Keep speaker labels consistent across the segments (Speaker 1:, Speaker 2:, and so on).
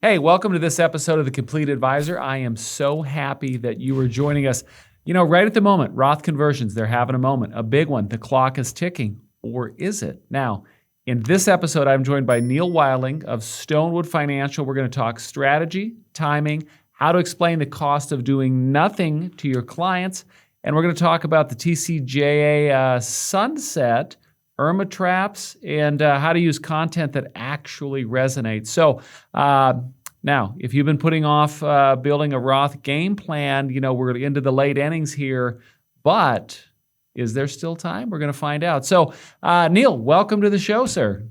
Speaker 1: Hey, welcome to this episode of The Complete Advisor. I am so happy that you are joining us. You know, right at the moment, Roth conversions, they're having a moment, a big one. The clock is ticking, or is it? Now, in this episode, I'm joined by Neil Weiling of Stonewood Financial. We're going to talk strategy, timing, how to explain the cost of doing nothing to your clients, and we're going to talk about the TCJA sunset, IRMAA traps, and how to use content that actually resonates. So now, if you've been putting off building a Roth game plan, you know, we're into the late innings here, but is there still time? We're going to find out. So Neil, welcome to the show, sir.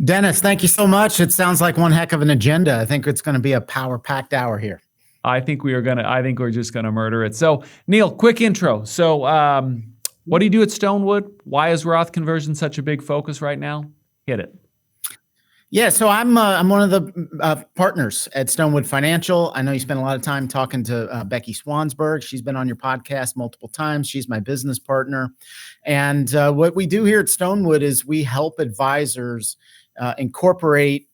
Speaker 2: Dennis, thank you so much. It sounds like one heck of an agenda. I think it's going to be a power-packed hour here.
Speaker 1: I think we're just going to murder it. So Neil, quick intro. So what do you do at Stonewood? Why is Roth conversion such a big focus right now? Hit it.
Speaker 2: Yeah, so I'm one of the partners at Stonewood Financial. I know you spent a lot of time talking to Becky Swansburg. She's been on your podcast multiple times. She's my business partner. And what we do here at Stonewood is we help advisors incorporate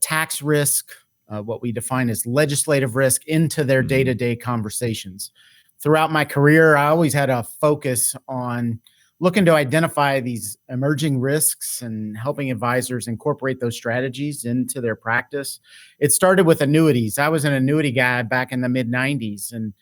Speaker 2: tax risk, what we define as legislative risk, into their day-to-day conversations. Throughout my career, I always had a focus on looking to identify these emerging risks and helping advisors incorporate those strategies into their practice. It started with annuities. I was an annuity guy back in the mid-90s, and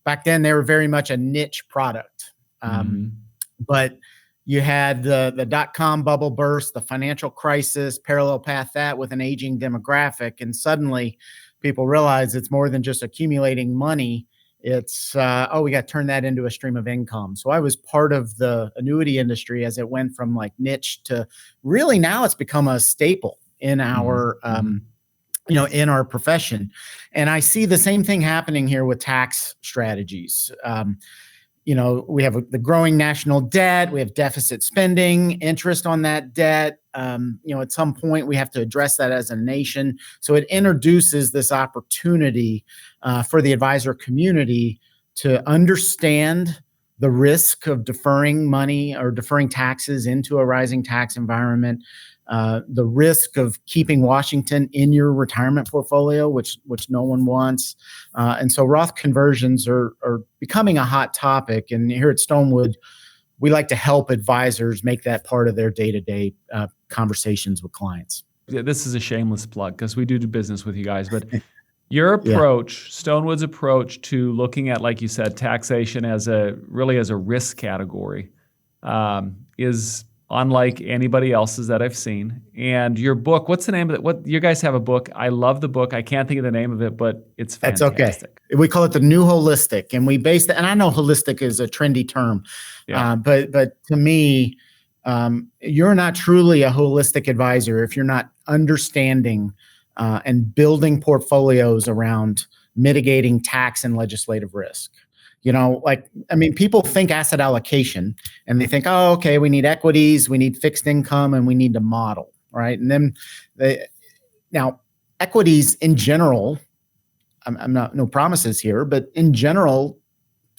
Speaker 2: back then they were very much a niche product. But you had the dot-com bubble burst, the financial crisis, parallel path that with an aging demographic, and suddenly people realize it's more than just accumulating money. It's, we got to turn that into a stream of income. So I was part of the annuity industry as it went from like niche to really now it's become a staple in our, in our profession. And I see the same thing happening here with tax strategies. We have the growing national debt, we have deficit spending, interest on that debt. At some point we have to address that as a nation. So it introduces this opportunity for the advisor community to understand the risk of deferring money or deferring taxes into a rising tax environment, the risk of keeping Washington in your retirement portfolio, which no one wants. And so Roth conversions are becoming a hot topic. And here at Stonewood, we like to help advisors make that part of their day-to-day conversations with clients.
Speaker 1: Yeah, this is a shameless plug because we do business with you guys, but your approach, Stonewood's approach to looking at, like you said, taxation as a risk category is unlike anybody else's that I've seen. And your book, what's the name of it? What you guys have a book? I love the book. I can't think of the name of it, but it's fantastic.
Speaker 2: That's okay. We call it the New Holistic, and we base that. And I know holistic is a trendy term, but to me, you're not truly a holistic advisor if you're not understanding and building portfolios around mitigating tax and legislative risk. People think asset allocation and they think, oh, okay, we need equities, we need fixed income, and we need to model, right? And then now equities in general, I'm not, no promises here, but in general,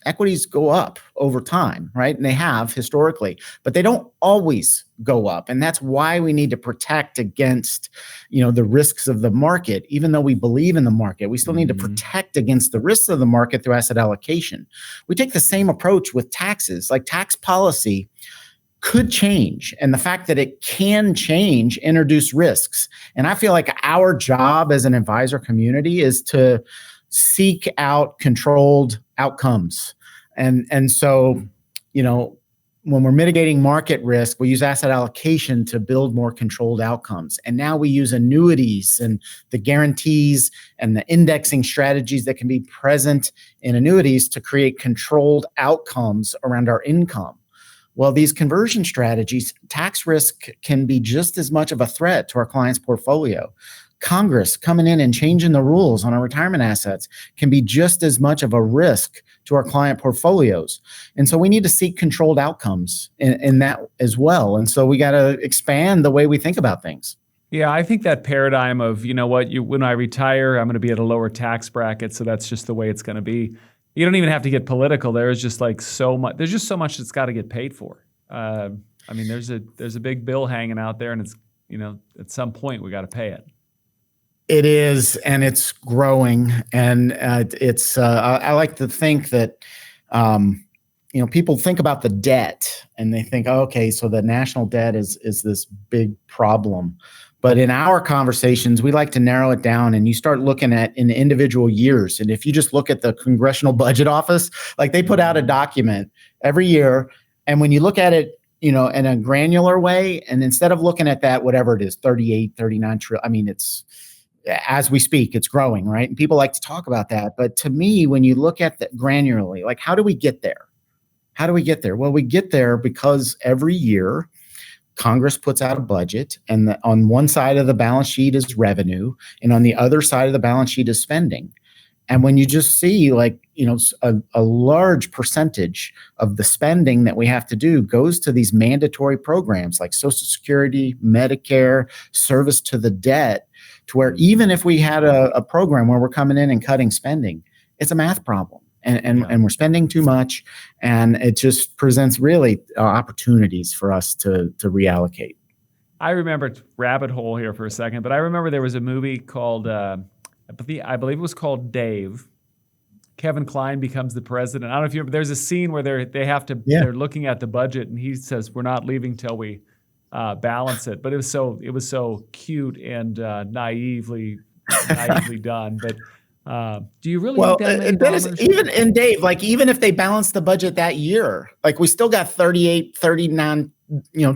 Speaker 2: equities go up over time, right? And they have historically, but they don't always go up. And that's why we need to protect against, the risks of the market. Even though we believe in the market, we still need to protect against the risks of the market through asset allocation. We take the same approach with taxes. Like tax policy could change. And the fact that it can change, introduce risks. And I feel like our job as an advisor community is to seek out controlled outcomes. And so, when we're mitigating market risk, we use asset allocation to build more controlled outcomes. And now we use annuities and the guarantees and the indexing strategies that can be present in annuities to create controlled outcomes around our income. Well, these conversion strategies, tax risk can be just as much of a threat to our client's portfolio. Congress coming in and changing the rules on our retirement assets can be just as much of a risk to our client portfolios. And so we need to seek controlled outcomes in that as well. And so we got to expand the way we think about things.
Speaker 1: Yeah, I think that paradigm of, when I retire, I'm going to be at a lower tax bracket, so that's just the way it's going to be. You don't even have to get political. There's just so much that's got to get paid for. There's a big bill hanging out there, and it's, at some point we got to pay it.
Speaker 2: It is, and it's growing, and it's. I like to think that, people think about the debt, and they think, oh, okay, so the national debt is this big problem. But in our conversations, we like to narrow it down, and you start looking at in individual years. And if you just look at the Congressional Budget Office, like they put out a document every year, and when you look at it, in a granular way, and instead of looking at that, whatever it is, 38, 39 trillion, I mean, it's as we speak, it's growing, right? And people like to talk about that. But to me, when you look at that granularly, like, how do we get there? How do we get there? Well, we get there because every year Congress puts out a budget, and on one side of the balance sheet is revenue, and on the other side of the balance sheet is spending. And when you just see, like, a large percentage of the spending that we have to do goes to these mandatory programs like Social Security, Medicare, service to the debt, to where even if we had a program where we're coming in and cutting spending, it's a math problem. And we're spending too much, and it just presents really opportunities for us to reallocate.
Speaker 1: I remember, rabbit hole here for a second, but I remember there was a movie called, I believe it was called Dave. Kevin Kline becomes the president. I don't know if you remember, there's a scene where they're looking at the budget, and he says, "We're not leaving till we balance it." But it was so cute and naively done. But do you really need that many dollars?
Speaker 2: Even in Dave, like, even if they balance the budget that year, like, we still got 38, 39,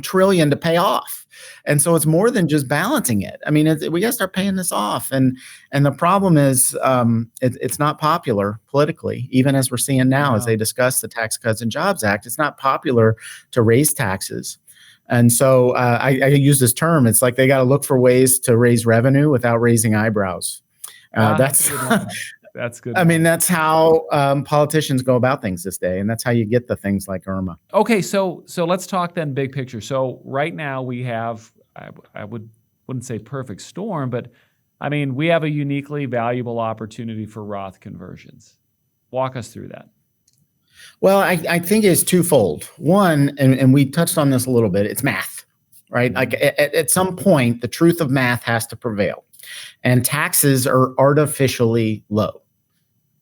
Speaker 2: trillion to pay off. And so it's more than just balancing it. I mean, we got to start paying this off. And the problem is, it's not popular politically, even as we're seeing now, as they discuss the Tax Cuts and Jobs Act. It's not popular to raise taxes. And so I use this term. It's like they got to look for ways to raise revenue without raising eyebrows. That's good. I mean, that's how politicians go about things this day, and that's how you get the things like IRMAA.
Speaker 1: Okay, so let's talk then big picture. So right now we have, I wouldn't say perfect storm, but I mean, we have a uniquely valuable opportunity for Roth conversions. Walk us through that.
Speaker 2: Well, I think it's twofold. One, and we touched on this a little bit, it's math, right? Like at some point, the truth of math has to prevail, and taxes are artificially low.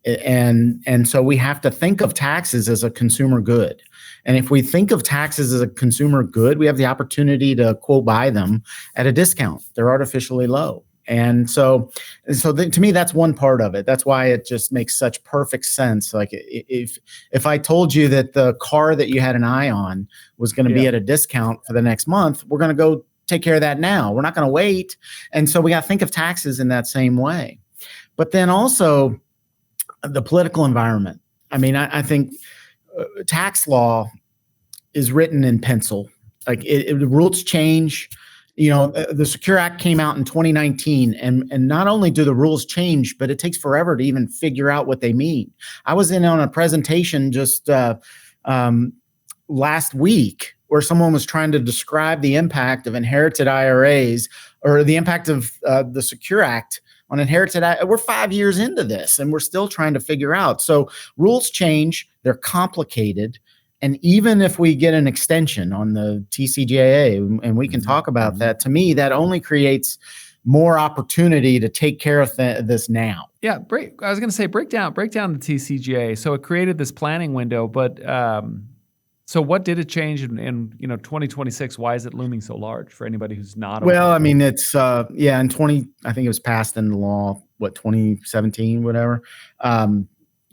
Speaker 2: And so we have to think of taxes as a consumer good. And if we think of taxes as a consumer good, we have the opportunity to, quote, buy them at a discount. They're artificially low. And so to me, that's one part of it. That's why it just makes such perfect sense. Like, if I told you that the car that you had an eye on was going to be at a discount for the next month, we're going to go take care of that now. We're not going to wait. And so we got to think of taxes in that same way. But then also the political environment. I mean, I think tax law is written in pencil. Like, the rules change. The Secure Act came out in 2019, and not only do the rules change, but it takes forever to even figure out what they mean. I was in on a presentation just last week where someone was trying to describe the impact of inherited IRAs, or the impact of the Secure Act on inherited. We're 5 years into this, and we're still trying to figure out. So rules change, they're complicated. And even if we get an extension on the TCJA, and we can talk about that, to me, that only creates more opportunity to take care of this now.
Speaker 1: Yeah, I was going to say, break down the TCJA. So it created this planning window, but so what did it change in 2026? Why is it looming so large for anybody who's not?
Speaker 2: Well, I mean, it's I think it was passed into law, 2017, whatever.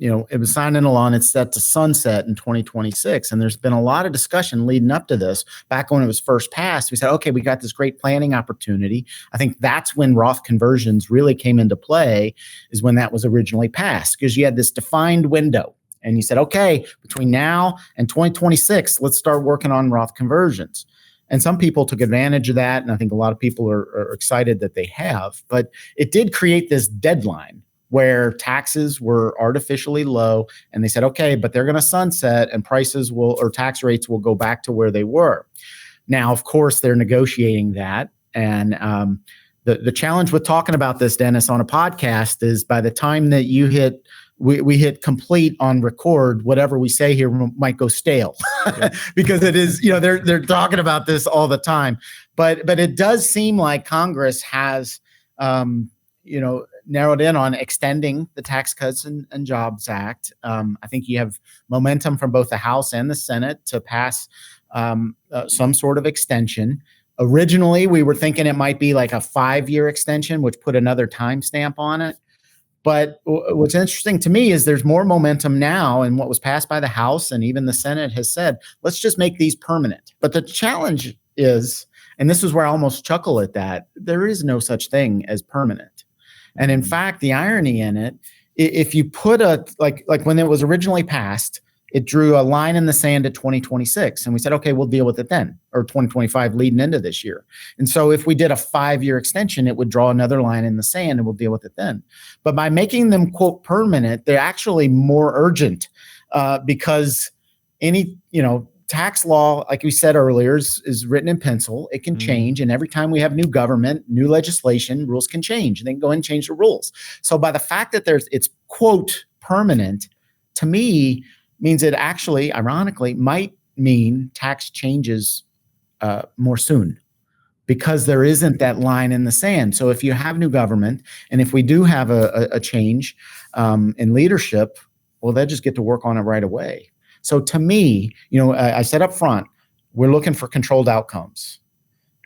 Speaker 2: It was signed into law, and it's set to sunset in 2026. And there's been a lot of discussion leading up to this. Back when it was first passed, we said, okay, we got this great planning opportunity. I think that's when Roth conversions really came into play, is when that was originally passed, because you had this defined window. And you said, okay, between now and 2026, let's start working on Roth conversions. And some people took advantage of that, and I think a lot of people are excited that they have. But it did create this deadline where taxes were artificially low, and they said, okay, but they're going to sunset, and tax rates will go back to where they were. Now, of course, they're negotiating that. And the challenge with talking about this, Dennis, on a podcast is by the time that we hit complete on record, whatever we say here might go stale. Because it is, they're talking about this all the time. But it does seem like Congress has narrowed in on extending the Tax Cuts and Jobs Act. I think you have momentum from both the House and the Senate to pass some sort of extension. Originally, we were thinking it might be like a 5-year extension, which put another timestamp on it. But what's interesting to me is there's more momentum now, and what was passed by the House and even the Senate has said, let's just make these permanent. But the challenge is, and this is where I almost chuckle at that, there is no such thing as permanent. And in fact, the irony in it, if you put like when it was originally passed, it drew a line in the sand at 2026. And we said, okay, we'll deal with it then, or 2025 leading into this year. And so if we did a 5-year extension, it would draw another line in the sand and we'll deal with it then. But by making them, quote, permanent, they're actually more urgent because any, tax law, like we said earlier, is written in pencil. It can change. And every time we have new government, new legislation, rules can change. And they can go and change the rules. So by the fact that it's, quote, permanent, to me, means it actually, ironically, might mean tax changes more soon because there isn't that line in the sand. So if you have new government and if we do have a change in leadership, well, they'll just get to work on it right away. So to me, I said up front, we're looking for controlled outcomes.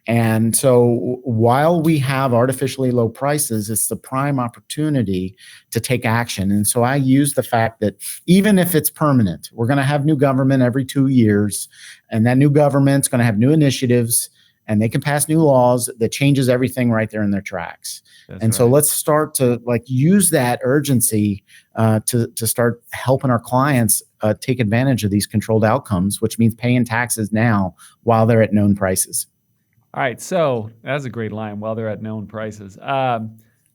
Speaker 2: And so while we have artificially low prices, it's the prime opportunity to take action. And so I use the fact that even if it's permanent, we're going to have new government every 2 years, and that new government's going to have new initiatives, and they can pass new laws that changes everything right there in their tracks. So let's start to use that urgency to start helping our clients take advantage of these controlled outcomes, which means paying taxes now while they're at known prices.
Speaker 1: All right, so that's a great line. While they're at known prices,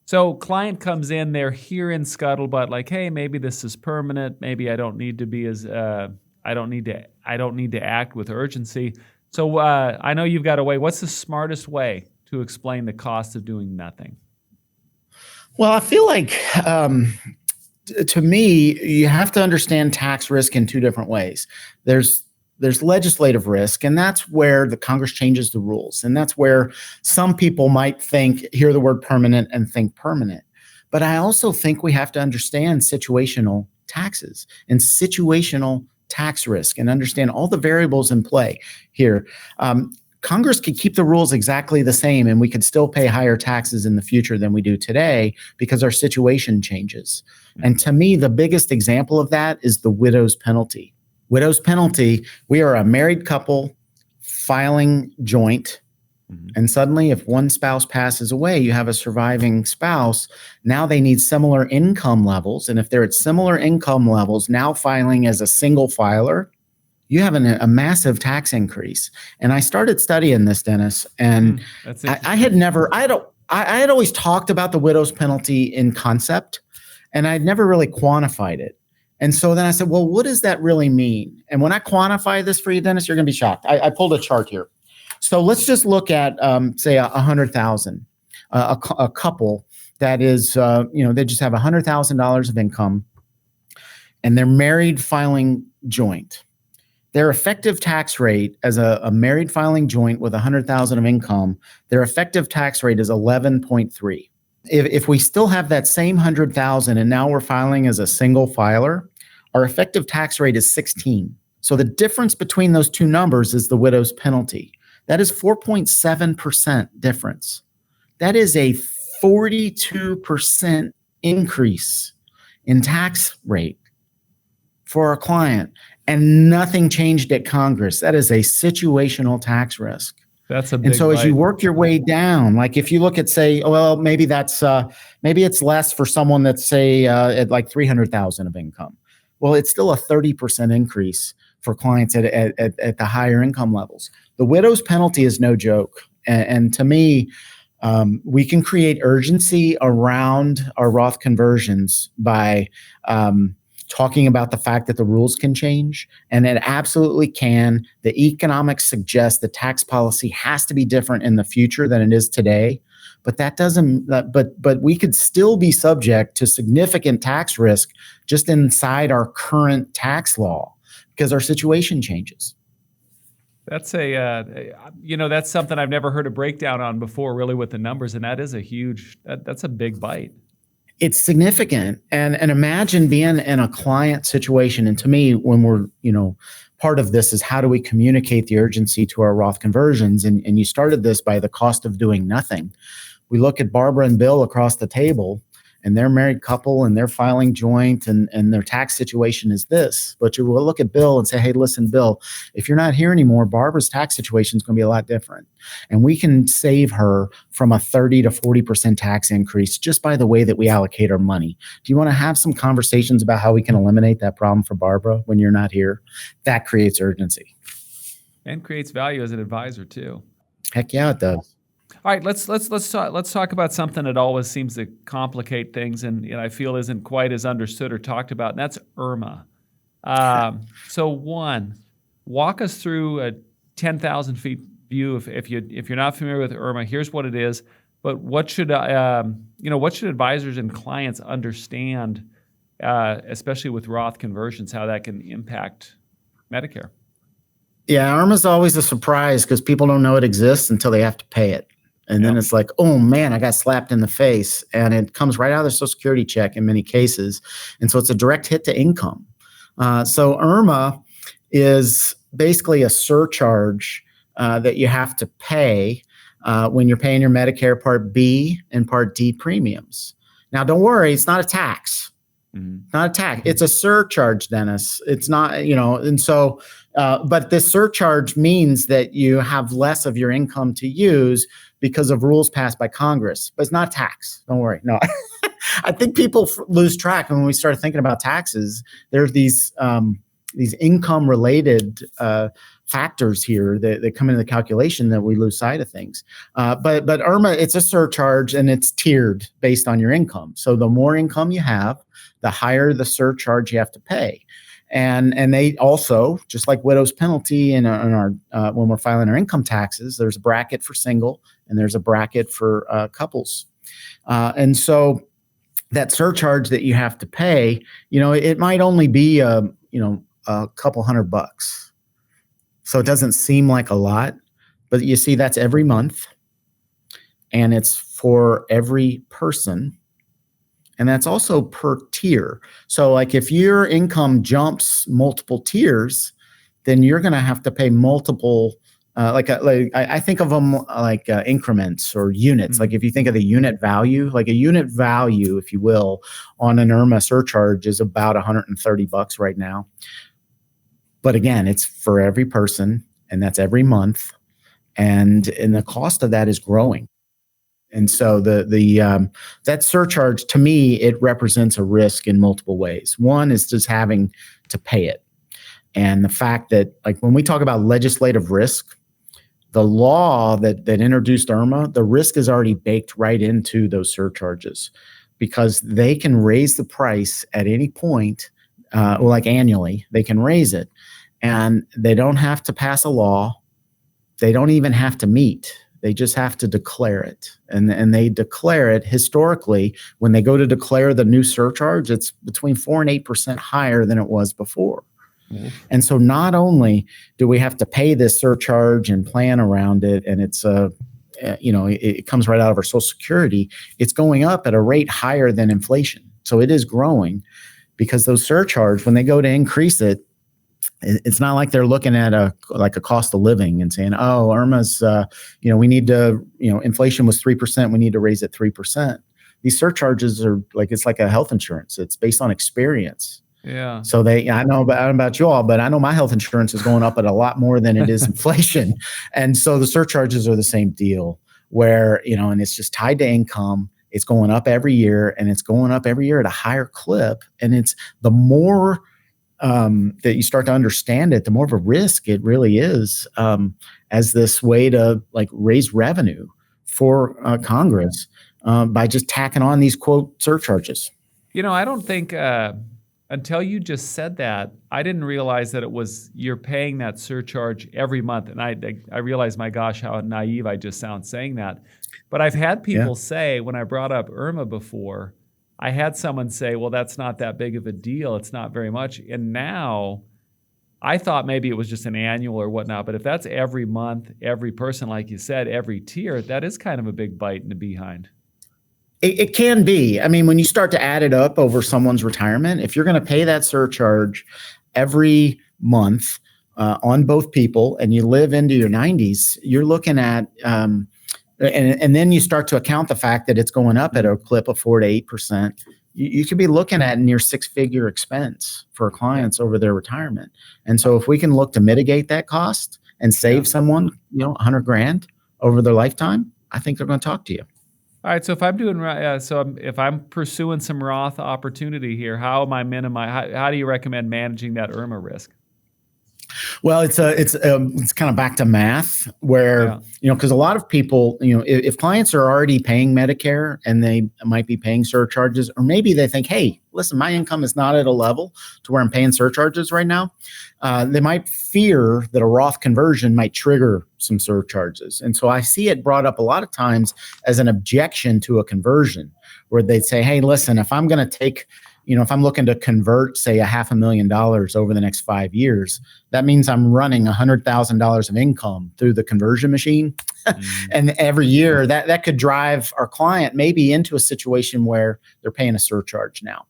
Speaker 1: so client comes in, they're here in scuttlebutt, like, hey, maybe this is permanent. Maybe I don't need to be as I don't need to act with urgency. So I know you've got a way. What's the smartest way to explain the cost of doing nothing?
Speaker 2: Well, I feel like to me, you have to understand tax risk in two different ways. There's legislative risk, and that's where the Congress changes the rules. And that's where some people might hear the word permanent and think permanent. But I also think we have to understand situational taxes and situational tax risk and understand all the variables in play here. Congress could keep the rules exactly the same, and we could still pay higher taxes in the future than we do today because our situation changes. And to me, the biggest example of that is the widow's penalty. Widow's penalty, we are a married couple filing joint, and suddenly if one spouse passes away, you have a surviving spouse. Now they need similar income levels, and if they're at similar income levels, now filing as a single filer, you have a massive tax increase. And I started studying this, Dennis, and I had always talked about the widow's penalty in concept, and I'd never really quantified it. And so then I said, well, what does that really mean? And when I quantify this for you, Dennis, you're going to be shocked. I pulled a chart here. So let's just look at, say, 100,000, a couple that is, they just have $100,000 of income, and they're married filing joint. Their effective tax rate as a married filing joint with 100,000 of income, their effective tax rate is 11.3. If we still have that same 100,000 and now we're filing as a single filer, our effective tax rate is 16. So the difference between those two numbers is the widow's penalty. That is 4.7% difference. That is a 42% increase in tax rate for our client, and nothing changed at Congress. That is a situational tax risk.
Speaker 1: That's a big
Speaker 2: And so as
Speaker 1: bite.
Speaker 2: you work your way down, like if you look at, say, well, maybe maybe it's less for someone that's, say, at like 300,000 of income. Well, it's still a 30% increase for clients at the higher income levels. The widow's penalty is no joke. And to me, we can create urgency around our Roth conversions by talking about the fact that the rules can change, and it absolutely can. The economics suggest the tax policy has to be different in the future than it is today, but that doesn't. But we could still be subject to significant tax risk just inside our current tax law because our situation changes.
Speaker 1: That's that's something I've never heard a breakdown on before, really, with the numbers, and that is that's a big bite.
Speaker 2: It's significant. And imagine being in a client situation. And to me, when we're, part of this is how do we communicate the urgency to our Roth conversions? And you started this by the cost of doing nothing. We look at Barbara and Bill across the table, and they're a married couple and they're filing joint, and their tax situation is this. But you will look at Bill and say, hey, listen, Bill, if you're not here anymore, Barbara's tax situation is going to be a lot different. And we can save her from a 30 to 40% tax increase just by the way that we allocate our money. Do you want to have some conversations about how we can eliminate that problem for Barbara when you're not here? That creates urgency.
Speaker 1: And creates value as an advisor too.
Speaker 2: Heck yeah, it does.
Speaker 1: All right, let's talk about something that always seems to complicate things, and I feel isn't quite as understood or talked about, and that's IRMAA. So one, walk us through a 10,000 feet view. If you're not familiar with IRMAA, here's what it is. But what should advisors and clients understand, especially with Roth conversions, how that can impact Medicare?
Speaker 2: Yeah, IRMAA's always a surprise because people don't know it exists until they have to pay it. And then it's like, oh man, I got slapped in the face. And it comes right out of their Social Security check in many cases. And so it's a direct hit to income. So IRMAA is basically a surcharge that you have to pay when you're paying your Medicare Part B and Part D premiums. Now, don't worry, it's not a tax. Not a tax. It's a surcharge, Dennis. It's not, and so, but this surcharge means that you have less of your income to use because of rules passed by Congress, but it's not tax. Don't worry. No, I think people lose track. And when we start thinking about taxes, there's these income related factors here that come into the calculation that we lose sight of things. But IRMAA, it's a surcharge and it's tiered based on your income. So the more income you have, the higher the surcharge you have to pay. And they also, just like widow's penalty in our when we're filing our income taxes, there's a bracket for single and there's a bracket for couples. And so that surcharge that you have to pay, it might only be a couple $100. So it doesn't seem like a lot, but you see that's every month and it's for every person. And that's also per tier. So like if your income jumps multiple tiers, then you're going to have to pay multiple, I think of them like increments or units. Like if you think of the unit value, like a unit value, if you will, on an IRMAA surcharge is about $130 right now. But again, it's for every person and that's every month. And the cost of that is growing. And so that surcharge, to me, it represents a risk in multiple ways. One is just having to pay it. And the fact that, like, when we talk about legislative risk, the law that introduced IRMAA, the risk is already baked right into those surcharges because they can raise the price at any point, like annually, they can raise it. And they don't have to pass a law. They don't even have to meet. They just have to declare it. And they declare it historically. When they go to declare the new surcharge, it's between 4 and 8% higher than it was before. And so not only do we have to pay this surcharge and plan around it, and it's it comes right out of our Social Security, it's going up at a rate higher than inflation. So it is growing because those surcharges, when they go to increase it, it's not like they're looking at a cost of living and saying, oh, IRMAA's, we need to, inflation was 3%, we need to raise it 3%. These surcharges are it's like a health insurance. It's based on experience.
Speaker 1: Yeah.
Speaker 2: So I don't know about you all, but I know my health insurance is going up at a lot more than it is inflation. And so the surcharges are the same deal where, and it's just tied to income. It's going up every year and it's going up every year at a higher clip. And it's the more that you start to understand it, the more of a risk it really is as this way to raise revenue for Congress by just tacking on these quote surcharges.
Speaker 1: I don't think until you just said that, I didn't realize that it was you're paying that surcharge every month. And I realized, my gosh, how naive I just sound saying that. But I've had people say, when I brought up IRMAA before, I had someone say, well, that's not that big of a deal. It's not very much. And now I thought maybe it was just an annual or whatnot, but if that's every month, every person, like you said, every tier, that is kind of a big bite in the behind.
Speaker 2: It can be. I mean, when you start to add it up over someone's retirement, if you're going to pay that surcharge every month on both people and you live into your 90s, you're looking at, and then you start to account the fact that it's going up at a clip of 4 to 8%. You could be looking at near six-figure expense for clients over their retirement. And so if we can look to mitigate that cost and save someone, $100,000 over their lifetime, I think they're going to talk to you.
Speaker 1: All right. So if I'm if I'm pursuing some Roth opportunity here, how am I how do you recommend managing that IRMAA risk?
Speaker 2: Well, it's kind of back to math where, because a lot of people, if clients are already paying Medicare and they might be paying surcharges, or maybe they think, hey, listen, my income is not at a level to where I'm paying surcharges right now. They might fear that a Roth conversion might trigger some surcharges. And so I see it brought up a lot of times as an objection to a conversion where they'd say, hey, listen, if I'm going to take, if I'm looking to convert, say, $500,000 over the next 5 years, that means I'm running $100,000 of income through the conversion machine. And every year that could drive our client maybe into a situation where they're paying a surcharge now.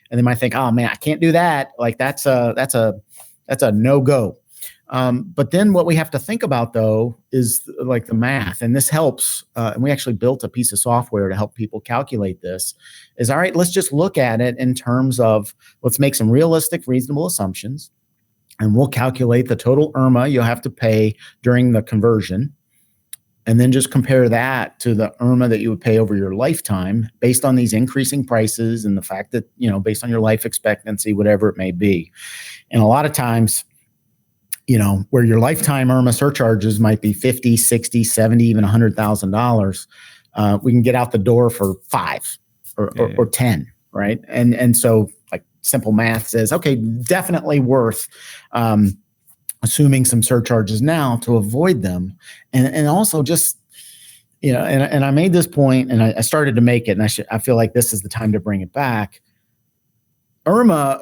Speaker 2: And they might think, oh man, I can't do that. Like that's a no-go. But then what we have to think about though is like the math, and this helps. And we actually built a piece of software to help people calculate this. Is all right. Let's just look at it in terms of let's make some realistic, reasonable assumptions, and we'll calculate the total IRMAA you'll have to pay during the conversion, and then just compare that to the IRMAA that you would pay over your lifetime based on these increasing prices and the fact that based on your life expectancy, whatever it may be. And a lot of times, where your lifetime IRMAA surcharges might be $50, $60, $70, even $100,000, we can get out the door for 5 or 10, right? And so like simple math says, okay, definitely worth assuming some surcharges now to avoid them. And also just, and I made this point and I started to make it, and I feel like this is the time to bring it back. IRMAA,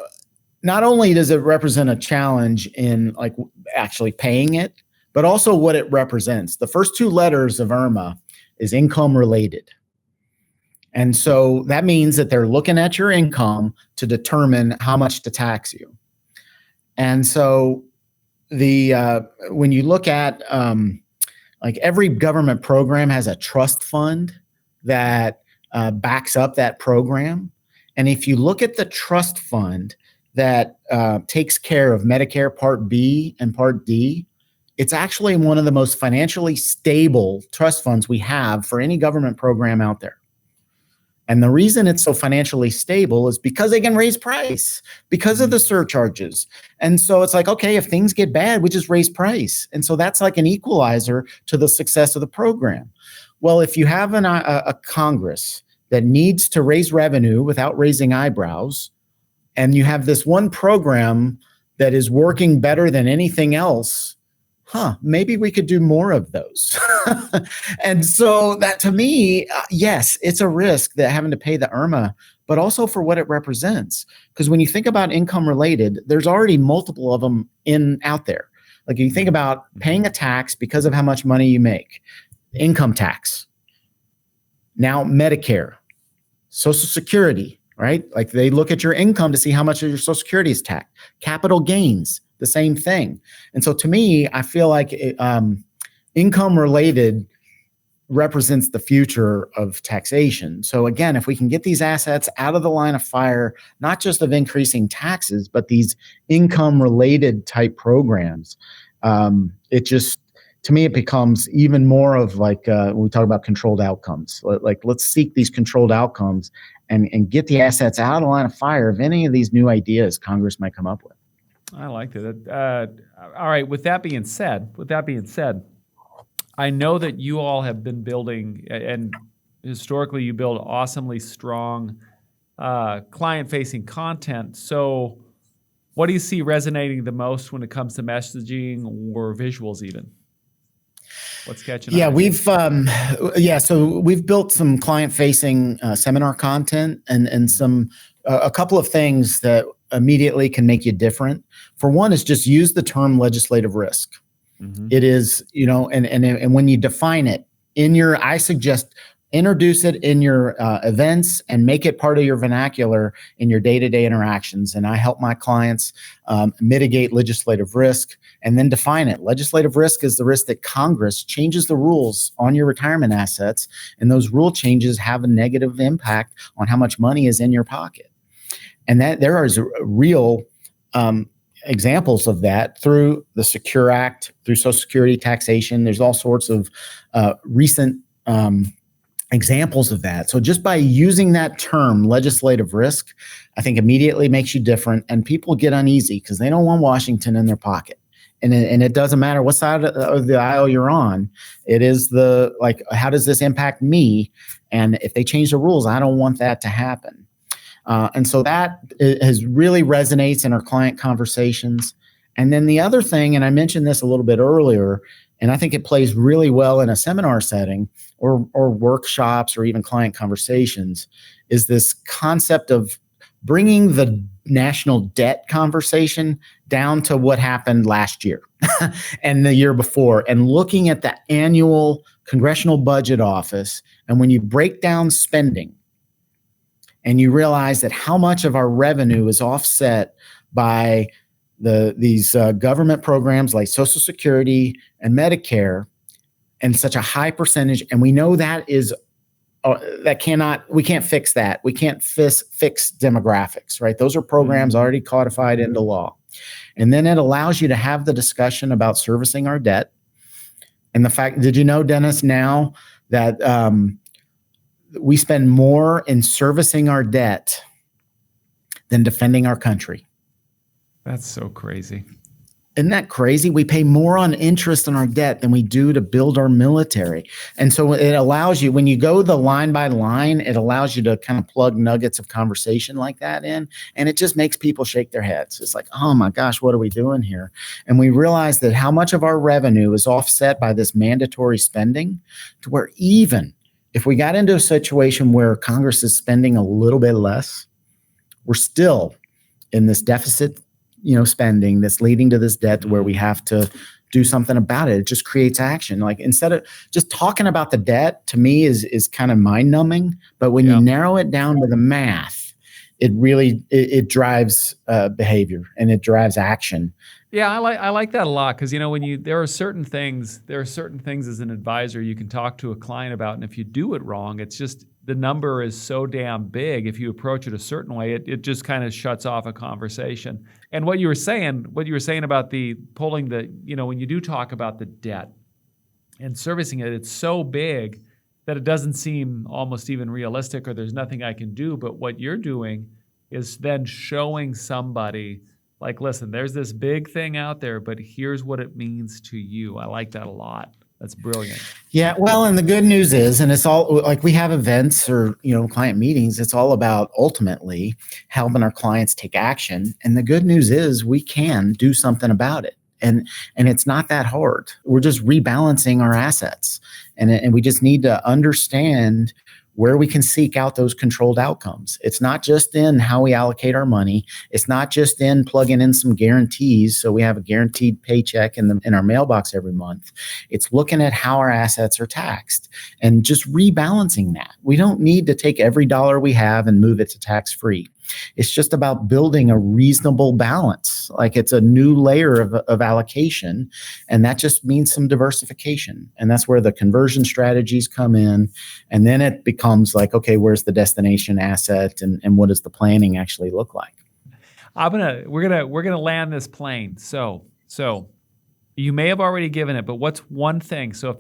Speaker 2: not only does it represent a challenge in like actually paying it, but also what it represents. The first 2 letters of IRMAA is income related. And so that means that they're looking at your income to determine how much to tax you. And so when you look at like every government program has a trust fund that backs up that program. And if you look at the trust fund that takes care of Medicare Part B and Part D, it's actually one of the most financially stable trust funds we have for any government program out there. And the reason it's so financially stable is because they can raise price because of the surcharges. And so it's like, okay, if things get bad, we just raise price. And so that's like an equalizer to the success of the program. Well, if you have a Congress that needs to raise revenue without raising eyebrows, and you have this one program that is working better than anything else, maybe we could do more of those. And so that to me, yes, it's a risk that having to pay the IRMAA, but also for what it represents. Because when you think about income related, there's already multiple of them out there. Like you think about paying a tax because of how much money you make, income tax, now Medicare, Social Security, right? Like they look at your income to see how much of your Social Security is taxed. Capital gains, the same thing. And so to me, I feel like income related represents the future of taxation. So again, if we can get these assets out of the line of fire, not just of increasing taxes, but these income related type programs, it just, to me, it becomes even more of like when we talk about controlled outcomes. Like let's seek these controlled outcomes and get the assets out of the line of fire of any of these new ideas Congress might come up with.
Speaker 1: I like that. All right. With that being said, I know that you all have been building, and historically you build awesomely strong client-facing content. So what do you see resonating the most when it comes to messaging or visuals even? What's catching on?
Speaker 2: So we've built some client-facing seminar content and some a couple of things that immediately can make you different. For one is just use the term legislative risk.
Speaker 1: Mm-hmm.
Speaker 2: It is, and when you define it I suggest introduce it in your events and make it part of your vernacular in your day-to-day interactions. And I help my clients mitigate legislative risk and then define it. Legislative risk is the risk that Congress changes the rules on your retirement assets, and those rule changes have a negative impact on how much money is in your pocket. And that there is real examples of that through the Secure Act, through Social Security taxation. There's all sorts of recent examples of that. So just by using that term, legislative risk, I think immediately makes you different, and people get uneasy because they don't want Washington in their pocket. And it doesn't matter what side of the aisle you're on. It is how does this impact me? And if they change the rules, I don't want that to happen. And so that has really resonates in our client conversations. And then the other thing, and I mentioned this a little bit earlier, and I think it plays really well in a seminar setting or workshops or even client conversations, is this concept of bringing the national debt conversation down to what happened last year and the year before, and looking at the annual Congressional Budget Office. And when you break down spending and you realize that how much of our revenue is offset by these government programs like Social Security and Medicare, and such a high percentage, and we know that is we can't fix that. We can't fix demographics, right? Those are programs already codified into law. And then it allows you to have the discussion about servicing our debt. And the fact, did you know, Dennis, now that we spend more in servicing our debt than defending our country?
Speaker 1: That's so crazy.
Speaker 2: Isn't that crazy? We pay more on interest on our debt than we do to build our military. And so it allows you, when you go the line by line, it allows you to kind of plug nuggets of conversation like that in. And it just makes people shake their heads. It's like, oh my gosh, what are we doing here? And we realize that how much of our revenue is offset by this mandatory spending, to where even if we got into a situation where Congress is spending a little bit less, we're still in this deficit spending that's leading to this debt where we have to do something about it. It just creates action. Like, instead of just talking about the debt, to me is kind of mind numbing. But when you narrow it down to the math, it really, it drives behavior and it drives action.
Speaker 1: Yeah, I like that a lot, because there are certain things as an advisor you can talk to a client about, and if you do it wrong, it's just the number is so damn big. If you approach it a certain way, it just kind of shuts off a conversation. And what you were saying about the pulling the, when you do talk about the debt and servicing it, it's so big that it doesn't seem almost even realistic, or there's nothing I can do. But what you're doing is then showing somebody, like, listen, there's this big thing out there, but here's what it means to you. I like that a lot. That's brilliant.
Speaker 2: Yeah, well, and the good news is, and it's all like we have events or, client meetings, it's all about ultimately helping our clients take action. And the good news is we can do something about it. And it's not that hard. We're just rebalancing our assets. And we just need to understand where we can seek out those controlled outcomes. It's not just in how we allocate our money. It's not just in plugging in some guarantees so we have a guaranteed paycheck in our mailbox every month. It's looking at how our assets are taxed and just rebalancing that. We don't need to take every dollar we have and move it to tax-free. It's just about building a reasonable balance. Like, it's a new layer of allocation, and that just means some diversification. And that's where the conversion strategies come in. And then it becomes like, okay, where's the destination asset, and what does the planning actually look like?
Speaker 1: We're gonna land this plane. So you may have already given it, but what's one thing? So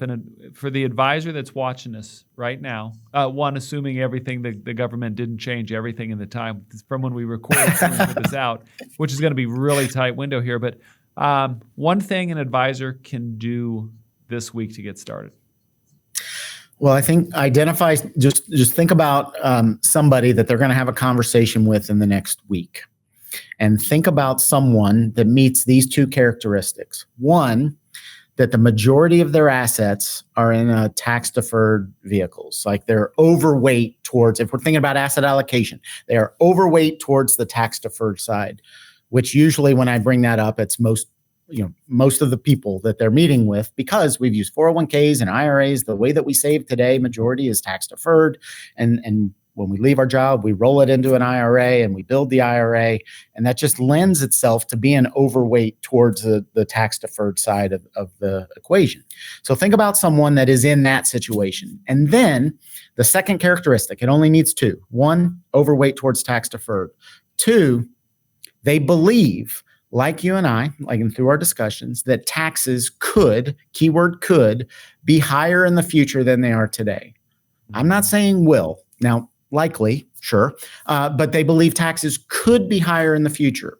Speaker 1: for the advisor that's watching this right now, assuming everything, the government didn't change everything in the time from when we recorded when we put this out, which is going to be really tight window here. But one thing an advisor can do this week to get started.
Speaker 2: Well, I think just think about somebody that they're going to have a conversation with in the next week. And think about someone that meets these two characteristics. One, that the majority of their assets are in tax-deferred vehicles. Like they're overweight towards, if we're thinking about asset allocation, they are overweight towards the tax-deferred side, which usually when I bring that up, it's most of the people that they're meeting with, because we've used 401ks and IRAs. The way that we save today, majority is tax-deferred. And when we leave our job, we roll it into an IRA and we build the IRA. And that just lends itself to being overweight towards the tax-deferred side of the equation. So think about someone that is in that situation. And then the second characteristic, it only needs two. One, overweight towards tax-deferred. Two, they believe, like you and I, like through our discussions, that taxes could, keyword could, be higher in the future than they are today. I'm not saying will. Now, likely, sure, but they believe taxes could be higher in the future.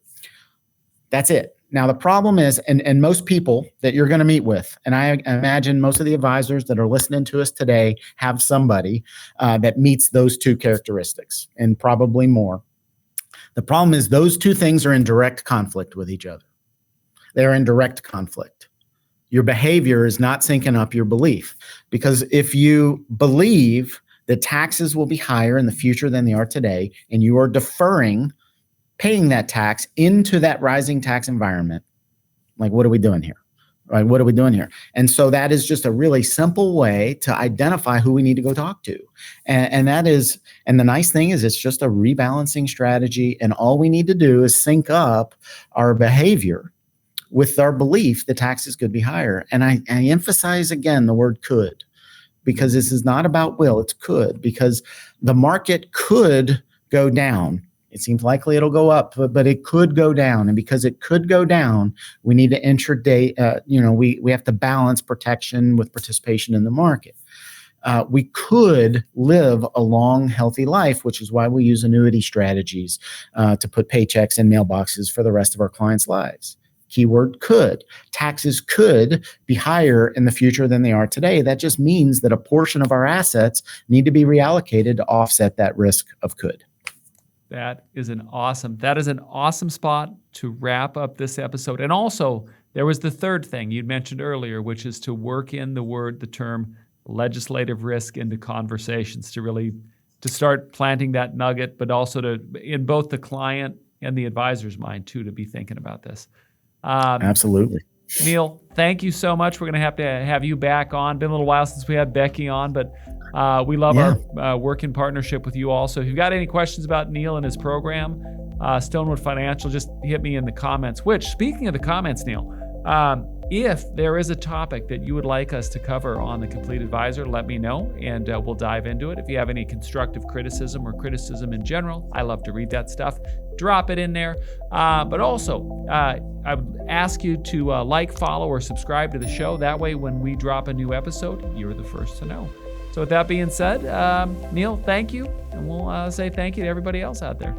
Speaker 2: That's it. Now, the problem is, and most people that you're going to meet with, and I imagine most of the advisors that are listening to us today have somebody that meets those two characteristics, and probably more. The problem is those two things are in direct conflict with each other. They're in direct conflict. Your behavior is not syncing up your belief, because if you believe that taxes will be higher in the future than they are today, and you are deferring paying that tax into that rising tax environment, like, what are we doing here? Right? What are we doing here? And so that is just a really simple way to identify who we need to go talk to. And the nice thing is it's just a rebalancing strategy. And all we need to do is sync up our behavior with our belief that taxes could be higher. And I emphasize again the word could, because this is not about will, it's could, because the market could go down. It seems likely it'll go up, but it could go down. And because it could go down, we need to intraday, we have to balance protection with participation in the market. We could live a long, healthy life, which is why we use annuity strategies to put paychecks in mailboxes for the rest of our clients' lives. Keyword could. Taxes could be higher in the future than they are today. That just means that a portion of our assets need to be reallocated to offset that risk of could.
Speaker 1: That is an awesome spot to wrap up this episode. And also, there was the third thing you'd mentioned earlier, which is to work in the term legislative risk into conversations, to start planting that nugget, but also to, in both the client and the advisor's mind too, to be thinking about this.
Speaker 2: Absolutely.
Speaker 1: Neil, thank you so much. We're going to have you back on. Been a little while since we had Becky on, but we love our work in partnership with you all. So if you've got any questions about Neil and his program, Stonewood Financial, just hit me in the comments. Which, speaking of the comments, Neil, if there is a topic that you would like us to cover on The Complete Advisor, let me know, and we'll dive into it. If you have any constructive criticism or criticism in general, I love to read that stuff. Drop it in there. But also, I would ask you to like, follow, or subscribe to the show. That way, when we drop a new episode, you're the first to know. So with that being said, Neil, thank you. And we'll say thank you to everybody else out there.